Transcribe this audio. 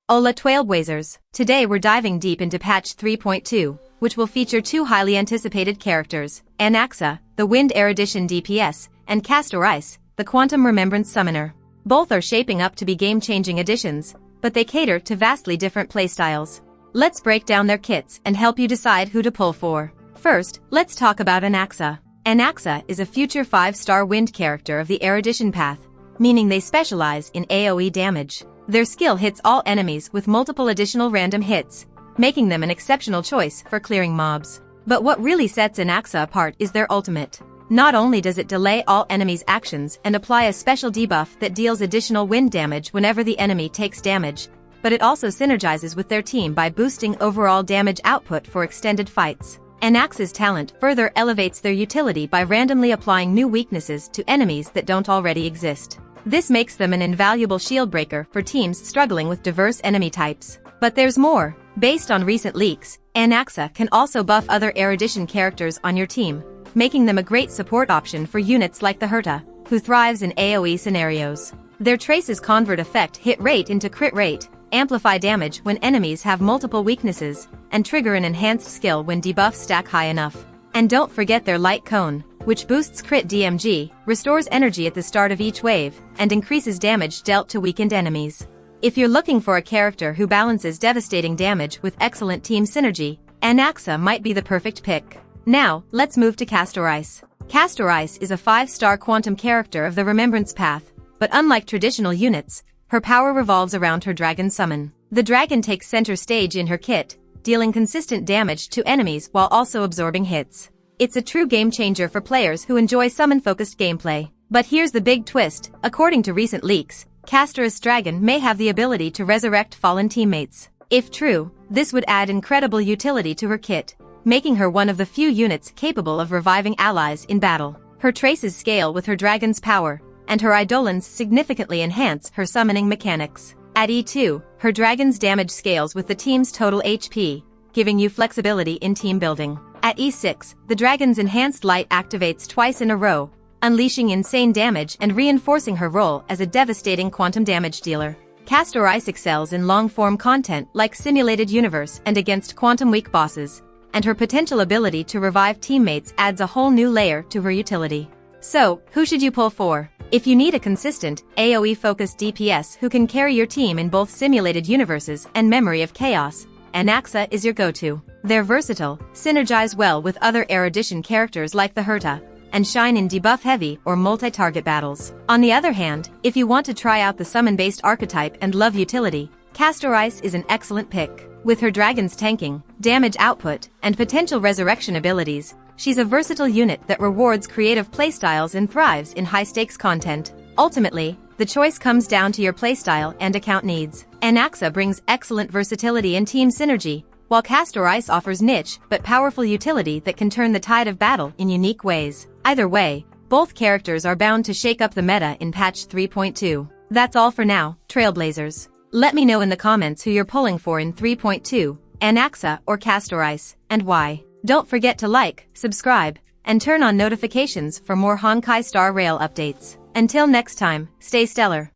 Hola Trailblazers! Today we're diving deep into patch 3.2, which will feature two highly anticipated characters, Anaxa, the Wind Erudition DPS, and Castorice, the Quantum Remembrance Summoner. Both are shaping up to be game-changing additions, but they cater to vastly different playstyles. Let's break down their kits and help you decide who to pull for. First, let's talk about Anaxa. Anaxa is a future 5-star wind character of the Erudition path, meaning they specialize in AoE damage. Their skill hits all enemies with multiple additional random hits, making them an exceptional choice for clearing mobs. But what really sets Anaxa apart is their ultimate. Not only does it delay all enemies' actions and apply a special debuff that deals additional wind damage whenever the enemy takes damage, but it also synergizes with their team by boosting overall damage output for extended fights. Anaxa's talent further elevates their utility by randomly applying new weaknesses to enemies that don't already exist. This makes them an invaluable shield breaker for teams struggling with diverse enemy types. But there's more. Based on recent leaks, Anaxa can also buff other Erudition characters on your team, making them a great support option for units like the Herta, who thrives in AoE scenarios. Their Trace's convert effect hit rate into crit rate, amplify damage when enemies have multiple weaknesses, and trigger an enhanced skill when debuffs stack high enough. And don't forget their Light Cone, which boosts crit DMG, restores energy at the start of each wave, and increases damage dealt to weakened enemies. If you're looking for a character who balances devastating damage with excellent team synergy, Anaxa might be the perfect pick. Now, let's move to Castorice. Castorice is a 5-star quantum character of the Remembrance path, but unlike traditional units, her power revolves around her dragon summon. The dragon takes center stage in her kit, dealing consistent damage to enemies while also absorbing hits. It's a true game-changer for players who enjoy summon-focused gameplay. But here's the big twist: according to recent leaks, Castorice Dragon may have the ability to resurrect fallen teammates. If true, this would add incredible utility to her kit, making her one of the few units capable of reviving allies in battle. Her traces scale with her dragon's power, and her eidolons significantly enhance her summoning mechanics. At E2, her dragon's damage scales with the team's total HP, giving you flexibility in team building. At E6, the dragon's enhanced light activates twice in a row, unleashing insane damage and reinforcing her role as a devastating quantum damage dealer. Castorice excels in long-form content like Simulated Universe and against quantum-weak bosses, and her potential ability to revive teammates adds a whole new layer to her utility. So, who should you pull for? If you need a consistent, AoE-focused DPS who can carry your team in both Simulated Universes and Memory of Chaos, Anaxa is your go-to. They're versatile, synergize well with other Erudition characters like the Herta, and shine in debuff-heavy or multi-target battles. On the other hand, if you want to try out the summon-based archetype and love utility, Castorice is an excellent pick. With her dragon's tanking, damage output, and potential resurrection abilities, she's a versatile unit that rewards creative playstyles and thrives in high-stakes content. Ultimately, the choice comes down to your playstyle and account needs. Anaxa brings excellent versatility and team synergy, while Castorice offers niche but powerful utility that can turn the tide of battle in unique ways. Either way, both characters are bound to shake up the meta in patch 3.2. That's all for now, Trailblazers. Let me know in the comments who you're pulling for in 3.2, Anaxa or Castorice, and why. Don't forget to like, subscribe, and turn on notifications for more Honkai Star Rail updates. Until next time, stay stellar.